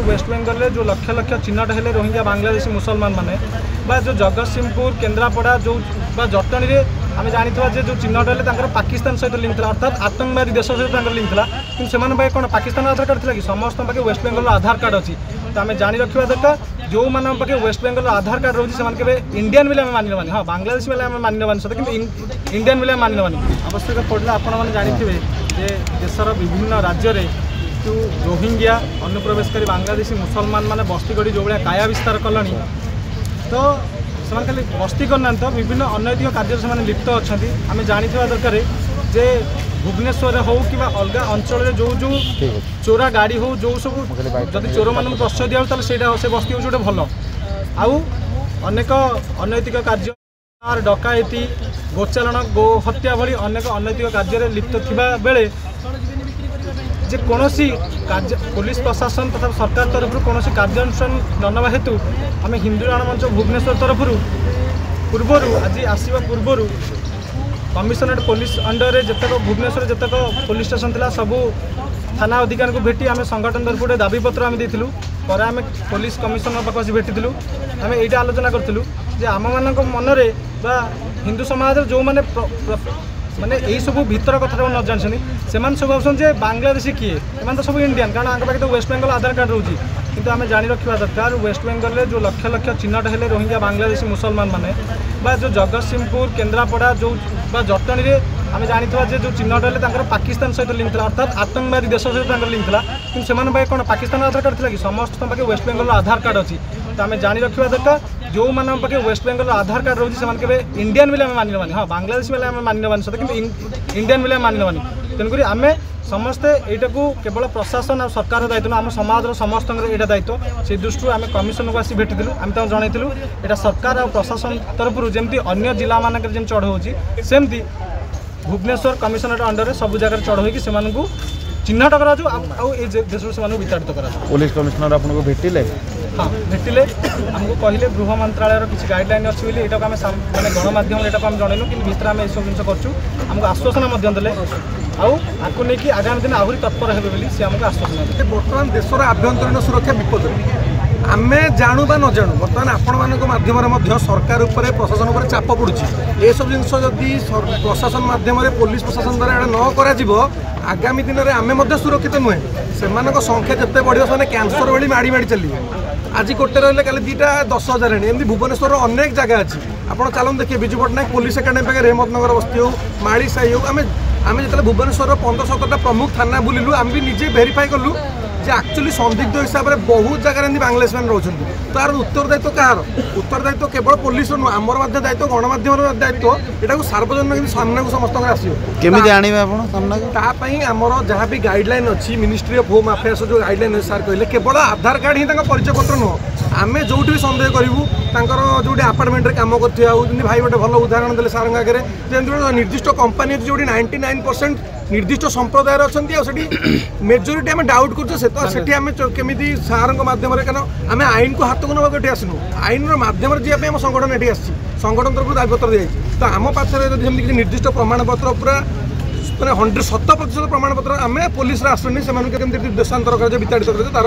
waste Bengal में जो लक्ष लक्ष चिन्हट है रोहिंग्या बांग्लादेशी मुसलमान माने बा जो जगतसिंहपुर केन्द्रापड़ा जो जटणी में आम जानी जो चिन्हट है पाकिस्तान सहित लिंक था अर्थात आतंकवादी देश सहित लिंक था कि कौन पाकिस्तान आधार कार्ड थी कि समस्त पाखे वेस्ट बेंगल आधार कार्ड अच्छी तो आम जानी रखा दरकार जो मैंने पाखे वेस्ट बेंगल आधार कार्ड रोचे से इंडियन भी मानि नवानी हाँ बांग्लादेश भी मानि नवानी सहित कि इंडियन भी मानि नवानी आवश्यक पड़े आपने जानी देशर विभिन्न राज्य में जो रोहिंग्या अनुप्रवेशकारी बांग्लादेशी मुसलमान मैंने बस्ती गढ़ी जो भाया काया विस्तार कले तो से खाली बस्ती करना तो विभिन्न अनैतिक कार्य से लिप्त अच्छा आम जानी दरकार जे भुवनेश्वर हो कि अलग अंचल जो जो चोरा गाड़ी हो जो सब जब चोर मान प्रश्रय दिया से बस्ती हूँ गोटे भल आउ अनेक अनैतिक कार्य डकायती गोचारण गो हत्या भली अनेक अनैतिक कार्य लिप्त थिबा बेले जे कोनोसी कार्य पुलिस प्रशासन तथा सरकार तरफ कौन कार्यानुष्ठान नवा हेतु आम हिंदू जन मंच भुवनेश्वर तरफ पूर्वर आज आसवा पूर्वर कमिशनरेट पुलिस अंडर जितक भुवनेश्वर जितक पुलिस स्टेशन था सबू थाना अधिकारी को भेटी आम संगठन तरफ गोटे दाबीपत्र आम देलु पर आम पुलिस कमिशनर पाक भेटी आम यहाँ आलोचना करूँ जे आम मान मनरे बा हिंदू समाज जो मैंने माने यही सब भीतर कथा न जानते से सब भाषण बांग्लादेशी किए एम तो सब इंडियन कारण आगे पाखे तो वेस्ट बेंगल आधार कार्ड रोचे किंतु आम जानी रखा दरकार वेस्ट बेंगल में जो लक्ष लक्ष चिन्हट है रोहिंग्या बांग्लादेशी मुसलमान माने बा जो जगतसिंहपुर केन्द्रापड़ा जो जटणी में आम जानी जो चिन्हट है पाकिस्तान सहित लिंक था अर्थात आतंकवादी देश सहित लिंक था कि कौन पाकिस्तान आधार कार्ड थी कि समस्त पाखे वेस्ट बेंगल आधार कार्ड अच्छी तो आम जानी रखा दरकार जो मैंने पाखे वेस्ट बेंगल आधार कार्ड रोचे से इंडियन भी मानि नवानी हाँ बांग्लादेश भी मानि नवानी सहित कि इंडियन भी मानि नवानी तेणुक आम समस्ते यहाँ को केवल प्रशासन और सरकार दायित्व आम समाज समस्त यहाँ दायित्व से दृष्टि आम कमिशन को आसी भेटी आम जनइलु यहाँ सरकार और प्रशासन तरफ जमी अन्य जिला मानक जमी चढ़ होती सेमती भुवनेश्वर कमिशनरेट अंडर सब जगह चढ़ हो चिन्हट करा देश से विताड़ित करा पुलिस कमिशनर आपको भेटिले हाँ भेटिले आमको कहले गृह मंत्रालय किसी गाइडलाइन अच्छी बोली यहाँ मैंने गणमाध्यम यहाँ आम जनइलु कि भीतर आम सब जिन करूँ आश्वासन देले आपको नहीं कि आगामी दिन आहरी तत्पर हे सी आमको आश्वासन देते बर्तमान देशर आभ्यंतरीण सुरक्षा विपद आमे जानू बा न जानू बर्तमान आपण मानक माध्यम सरकार उपर प्रशासन उपर चाप पड़ुछि ए सब जिनस जदि प्रशासन माध्यम पुलिस प्रशासन द्वारा एटा न करा आगामी दिन में आमे मध्य सुरक्षित नुहे से संख्या जिते बढ़ से कैंसर भली माड़ी माड़ी चलिए आज गोटे रही कल दुटा 10,000 एमती भुवनेश्वर अनेक जगह अच्छी आप चलन देखिए विजु पट्टनायक पुलिस एकाडेमी पाखे रेहमतनगर बस्ती हो माड़ी साई हो आम जो भुवनेश्वर 15-17टा प्रमुख थाना बुलिलु आम भी निजे भेरीफाई कलु एक्चुअली संदिग्ध हिसाब से बहुत जगह बांग्लादेश मैंने रोचे तार उत्तरदायित्व कहार उत्तरदायित्व केवल पुलिस नुह आमर दायित्व गणमाध्यम दायित्व यहाँ सार्वजनिक सामना को समस्त आमर जहाँ भी गाइडलाइन अच्छी मिनिस्ट्री ऑफ होम अफेयर्स जो गाइडलाइन सार कहले केवल आधार कार्ड ही परिचय पत्र नुह आम जो भी सन्देह करूँ जो आपार्टमेंट में कम कर भाई गोटे भल उदाहरण देते सार आगे निर्दिष्ट कंपानी जो 99% निर्दिष्ट संप्रदाय अच्छा मेजोरीटी आम डाउट करमी सार मध्यम आम आईन को हाथ को नवा आसनु आईन मध्यम जीवाई आम संगठन ये संगठन तरफ दाबीपत्र दिखाई तो आम पाखे जमी निर्दिष्ट प्रमाणपत्र पूरा मैंने 100% प्रमाणपत्र आम पुलिस आश्रय नहीं से देशांतर कर विताड़ित कर तार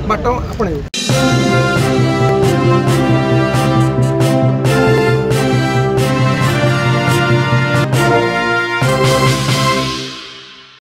बाट आपण